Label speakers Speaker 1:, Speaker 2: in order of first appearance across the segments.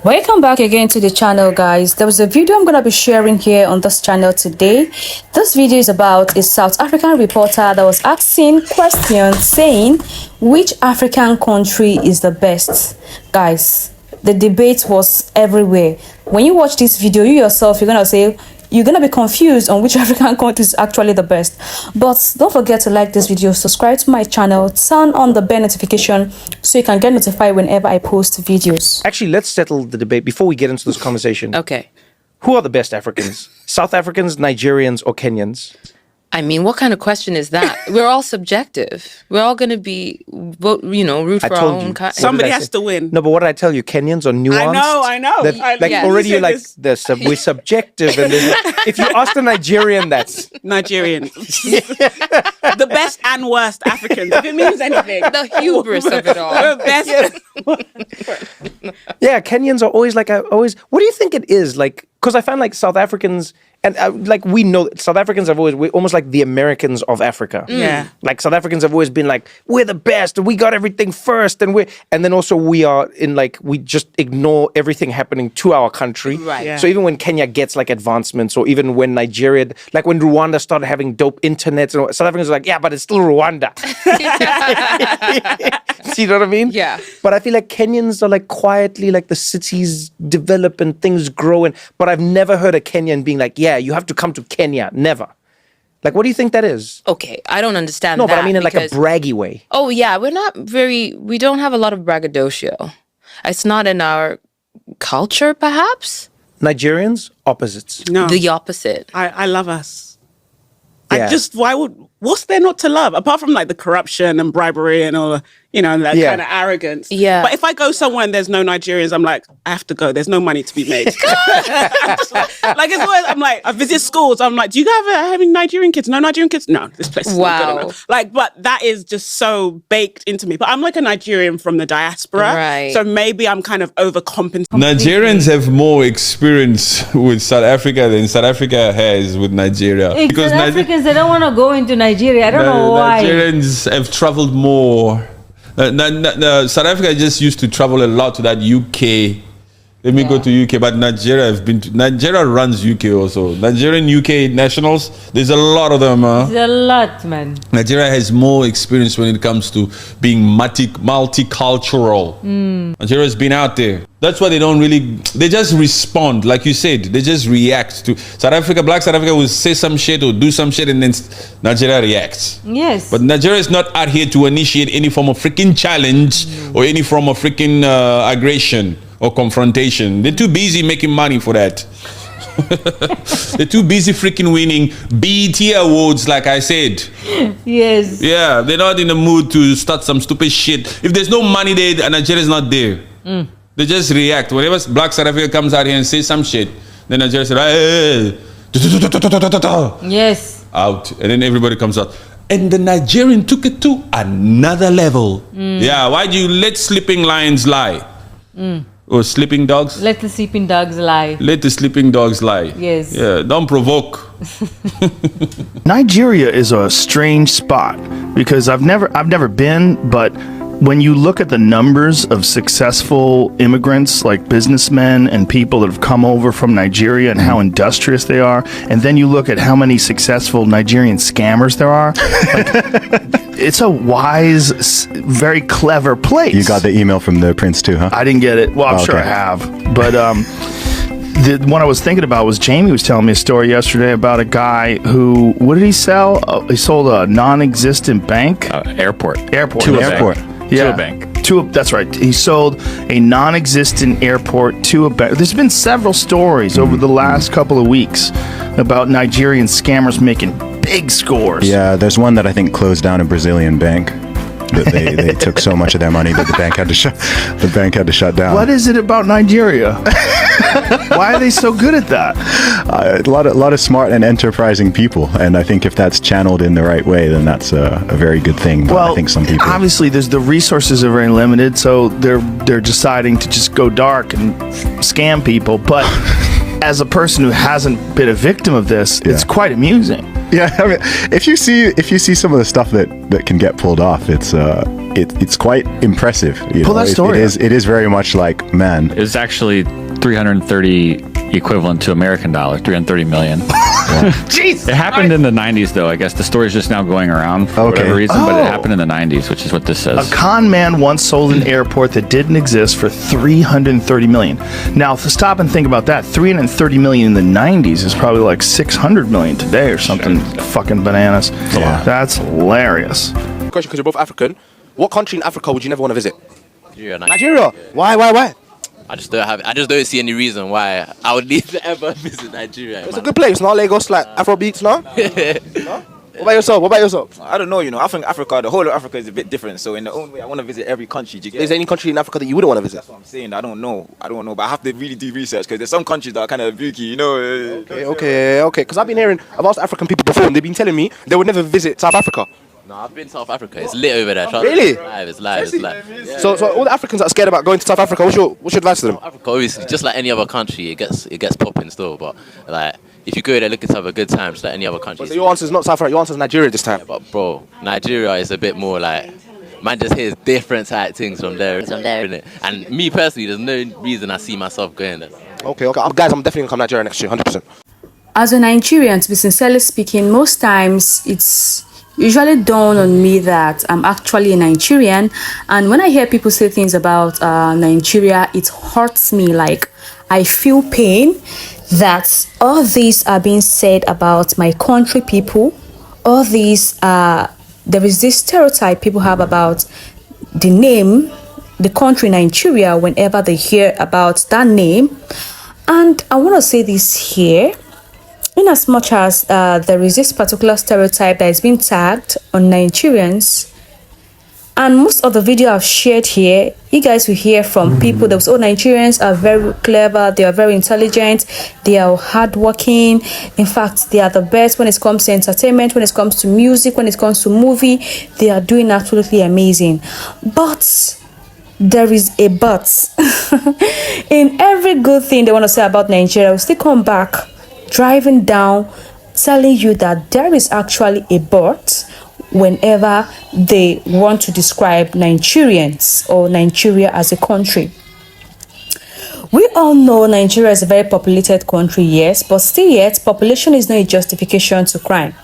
Speaker 1: Welcome back again to the channel, guys. There was a video I'm going to be sharing here on this channel today. This video is about a South African reporter that was asking questions saying which African country is the best. Guys, the debate was everywhere. When you watch this video, you yourself, you're going to be confused on which African country is actually the best. But don't forget to like this video, subscribe to my channel, turn on the bell notification so you can get notified whenever I post videos.
Speaker 2: Actually, let's settle the debate before we get into this conversation.
Speaker 3: Okay.
Speaker 2: Who are the best Africans? South Africans, Nigerians, or Kenyans?
Speaker 3: I mean, what kind of question is that? We're all subjective. We're all going to be, root for our own kind.
Speaker 4: Somebody has to win.
Speaker 2: No, but what did I tell you? Kenyans are nuanced.
Speaker 4: I know.
Speaker 3: Yes.
Speaker 2: Already you're like, we're subjective. And if you ask the Nigerian, that's...
Speaker 4: Nigerian. The best and worst Africans, if it means anything.
Speaker 3: The hubris of it all.
Speaker 4: The best.
Speaker 2: Yeah, Kenyans are always like, what do you think it is? Like, because I find like South Africans... And we know South Africans we're almost like the Americans of Africa.
Speaker 4: Yeah.
Speaker 2: Like South Africans have always been like, we're the best, we got everything first, and then also we are in like, we just ignore everything happening to our country.
Speaker 3: Right.
Speaker 4: Yeah.
Speaker 2: So even when Kenya gets like advancements, or even when Nigeria, like when Rwanda started having dope internet, South Africans are like, yeah, but it's still Rwanda. See, you know what I mean?
Speaker 3: Yeah.
Speaker 2: But I feel like Kenyans are like quietly, like the cities develop and things grow, but I've never heard a Kenyan being like, yeah, you have to come to Kenya. Never. Like, what do you think that is?
Speaker 3: Okay, I don't understand
Speaker 2: No,
Speaker 3: that.
Speaker 2: but I mean in like a
Speaker 3: because-
Speaker 2: braggy way.
Speaker 3: Oh, yeah, we don't have a lot of braggadocio. It's not in our culture, perhaps?
Speaker 2: Nigerians, opposites.
Speaker 4: No.
Speaker 3: The opposite.
Speaker 4: I love us.
Speaker 2: Yeah.
Speaker 4: What's there not to love? Apart from like the corruption and bribery and all, that
Speaker 2: Yeah.
Speaker 4: kind of arrogance.
Speaker 3: Yeah.
Speaker 4: But if I go somewhere and there's no Nigerians, I'm like, I have to go. There's no money to be made. It's always, I'm like, I visit schools. I'm like, do you guys have any Nigerian kids? No Nigerian kids? No, this place is not good
Speaker 3: Wow.
Speaker 4: enough. Like, but that is just so baked into me. But I'm like a Nigerian from the diaspora.
Speaker 3: Right.
Speaker 4: So maybe I'm kind of overcompensating.
Speaker 5: Nigerians have more experience with South Africa than South Africa has with Nigeria.
Speaker 6: South Africans, they don't want to go into Nigeria. I don't know why.
Speaker 5: Nigerians have traveled more. South Africa just used to travel a lot to that UK. Let me go to UK, but Nigeria runs UK also. Nigerian UK nationals, there's a lot of them.
Speaker 6: There's a lot, man.
Speaker 5: Nigeria has more experience when it comes to being multicultural. Nigeria's been out there. That's why they just respond, like you said, they just react to South Africa. Black South Africa will say some shit or do some shit and then Nigeria reacts.
Speaker 6: Yes.
Speaker 5: But Nigeria is not out here to initiate any form of freaking challenge or any form of freaking aggression or confrontation. They're too busy making money for that. They're too busy freaking winning BET awards, like I said.
Speaker 6: Yes.
Speaker 5: Yeah, they're not in the mood to start some stupid shit. If there's no money there, Nigeria's not there. They just react. Whenever Black South Africa comes out here and says some shit, then Nigeria says, hey.
Speaker 6: Yes.
Speaker 5: Out. And then everybody comes out. And the Nigerian took it to another level. Yeah, why do you let sleeping lions lie? Or sleeping dogs?
Speaker 6: Let the sleeping dogs lie.
Speaker 5: Let the sleeping dogs lie.
Speaker 6: Yes.
Speaker 5: Yeah, don't provoke.
Speaker 7: Nigeria is a strange spot because I've never been, but when you look at the numbers of successful immigrants, like businessmen and people that have come over from Nigeria and how industrious they are, and then you look at how many successful Nigerian scammers there are, it's a wise, very clever place.
Speaker 8: You got the email from the prince too, huh?
Speaker 7: I didn't get it. Well, I'm sure I
Speaker 8: Okay.
Speaker 7: have. But the one I was thinking about was Jamie was telling me a story yesterday about a guy who, what did he sell? He sold a non-existent bank.
Speaker 9: Airport.
Speaker 7: To
Speaker 8: a
Speaker 7: airport.
Speaker 8: bank.
Speaker 7: Yeah.
Speaker 9: To a bank.
Speaker 7: That's right. He sold a non-existent airport to a bank. There's been several stories over the last couple of weeks about Nigerian scammers making big scores.
Speaker 8: Yeah, there's one that I think closed down a Brazilian bank. They took so much of their money that the bank had to shut down.
Speaker 7: What is it about Nigeria? Why are they so good at that?
Speaker 8: A lot of smart and enterprising people, and I think if that's channeled in the right way, then that's a very good thing. But I think some people,
Speaker 7: obviously, the resources are very limited, so they're deciding to just go dark and scam people. But as a person who hasn't been a victim of this, it's quite amusing.
Speaker 8: yeah. I mean, if you see some of the stuff that can get pulled off, it's it's quite impressive.
Speaker 7: Pull that story
Speaker 8: It is very much like, man.
Speaker 9: It's actually 330 equivalent to American dollar, 330 million.
Speaker 7: Jeez.
Speaker 9: It happened in the 90s, though. I guess the story's just now going around for whatever reason, but it happened in the 90s, which is what this says.
Speaker 7: A con man once sold an airport that didn't exist for 330 million. Now, stop and think about that. 330 million in the 90s is probably like 600 million today or something. Fucking bananas.
Speaker 8: Yeah.
Speaker 7: That's hilarious.
Speaker 2: Question, because you're both African. What country in Africa would you never want to visit?
Speaker 10: Nigeria.
Speaker 2: Nigeria. Why?
Speaker 10: I just don't see any reason why I would need to ever visit Nigeria.
Speaker 2: It's a good place, no? Lagos, like Afrobeats, no? No? What about yourself?
Speaker 11: I don't know, I think Africa, the whole of Africa is a bit different. So in the own way, I want to visit every country.
Speaker 2: Is there any country in Africa that you wouldn't want to visit?
Speaker 11: That's what I'm saying. I don't know, but I have to really do research because there's some countries that are kind of booky,
Speaker 2: Okay. Because I've asked African people before, and they've been telling me they would never visit South Africa.
Speaker 10: No, I've been to South Africa. It's lit over there.
Speaker 2: Really?
Speaker 10: It's live. Yeah.
Speaker 2: So all the Africans that are scared about going to South Africa, what's your advice to them?
Speaker 10: Africa, obviously, just like any other country, it gets popping still. But like, if you go there looking to have a good time, just like any other country.
Speaker 2: So your answer is not South Africa. Your answer is Nigeria this time.
Speaker 10: Yeah, but bro, Nigeria is a bit more like. Man just hears different type things from there. Innit? And me personally, there's no reason I see myself going there.
Speaker 2: Okay. Guys, I'm definitely going to come to Nigeria next year, 100%.
Speaker 1: As a Nigerian, to be sincerely speaking, most times it's usually dawn on me that I'm actually a Nigerian, and when I hear people say things about Nigeria, it hurts me. Like, I feel pain that all these are being said about my country people. All these there is this stereotype people have about the name, the country Nigeria, whenever they hear about that name. And I want to say this here. In as much as there is this particular stereotype that is being tagged on Nigerians, and most of the video I've shared here, you guys will hear from people that Nigerians are very clever, they are very intelligent, they are hardworking. In fact, they are the best when it comes to entertainment, when it comes to music, when it comes to movie. They are doing absolutely amazing. But there is a but. In every good thing they want to say about Nigeria, we still come back driving down telling you that there is actually a but whenever they want to describe Nigerians or Nigeria as a country. We all know Nigeria is a very populated country, yes, but still yet population is not a justification to crime.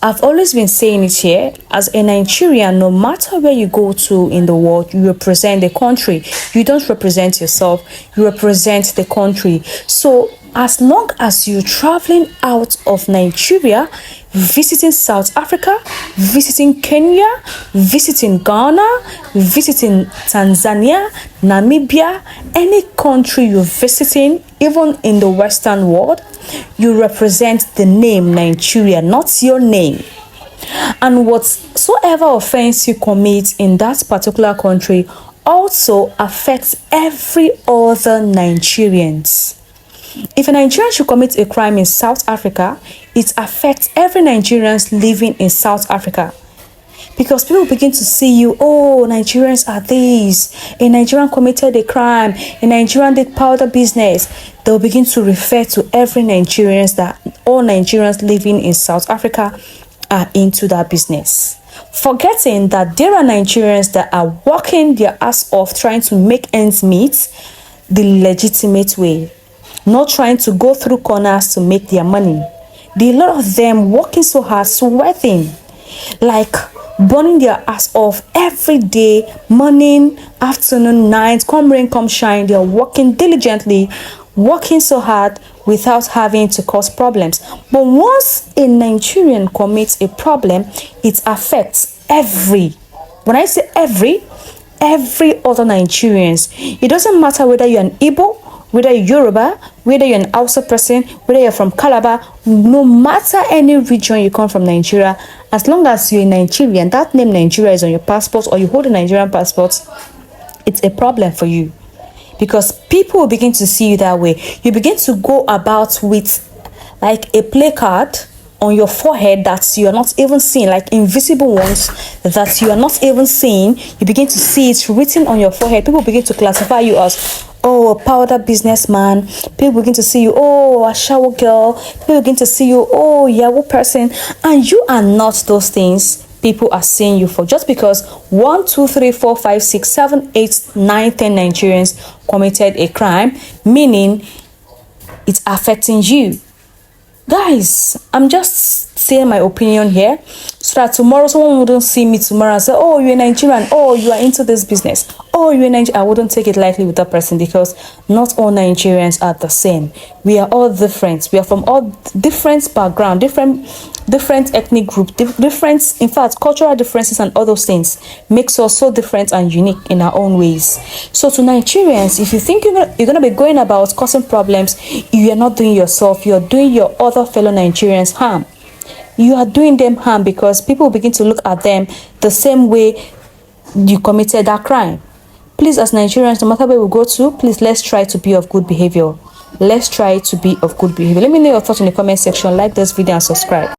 Speaker 1: I've always been saying it here, as a Nigerian, no matter where you go to in the world, you represent the country. You don't represent yourself, you represent the country. So as long as you're traveling out of Nigeria, visiting South Africa, visiting Kenya, visiting Ghana, visiting Tanzania, Namibia, any country you're visiting, even in the Western world, you represent the name Nigeria, not your name. And whatsoever offense you commit in that particular country also affects every other Nigerians. If a Nigerian should commit a crime in South Africa, it affects every Nigerian living in South Africa. Because people begin to see you, oh, Nigerians are these. A Nigerian committed a crime. A Nigerian did powder business. They'll begin to refer to every Nigerians that all Nigerians living in South Africa are into that business. Forgetting that there are Nigerians that are working their ass off trying to make ends meet the legitimate way. Not trying to go through corners to make their money. There are a lot of them working so hard, sweating, like burning their ass off every day, morning, afternoon, night, come rain, come shine. They are working diligently, working so hard without having to cause problems. But once a Nigerian commits a problem, it affects when I say every other Nigerians. It doesn't matter whether you're an Igbo, whether you're Yoruba, whether you're an Hausa person, whether you're from Calabar, no matter any region you come from Nigeria, as long as you're a Nigerian, that name Nigeria is on your passport or you hold a Nigerian passport, it's a problem for you. Because people will begin to see you that way. You begin to go about with like a placard on your forehead that you are not even seeing, like invisible ones that you are not even seeing. You begin to see it written on your forehead. People begin to classify you as, oh, a powder businessman. People begin to see you, oh, a shower girl. People begin to see you, oh, Yahoo person. And you are not those things. people are seeing you for. Just because 1, 2, 3, 4, 5, 6, 7, 8, 9, 10 Nigerians committed a crime, meaning it's affecting you. Guys, I'm just saying my opinion here, so that tomorrow someone wouldn't see me tomorrow and say, oh, you're Nigerian, oh, you are into this business, oh, you're Nigerian. I wouldn't take it lightly with that person, because not all Nigerians are the same. We are all different. We are from all different background, different ethnic group, different, in fact, cultural differences and all those things makes us so different and unique in our own ways. So to Nigerians, if you think you're gonna be going about causing problems, you are not doing yourself, you're doing your other fellow Nigerians harm. You are doing them harm, because people begin to look at them the same way you committed that crime. Please, as Nigerians, no matter where we go to, please, let's try to be of good behavior. Let's try to be of good behavior. Let me know your thoughts in the comment section. Like this video and subscribe.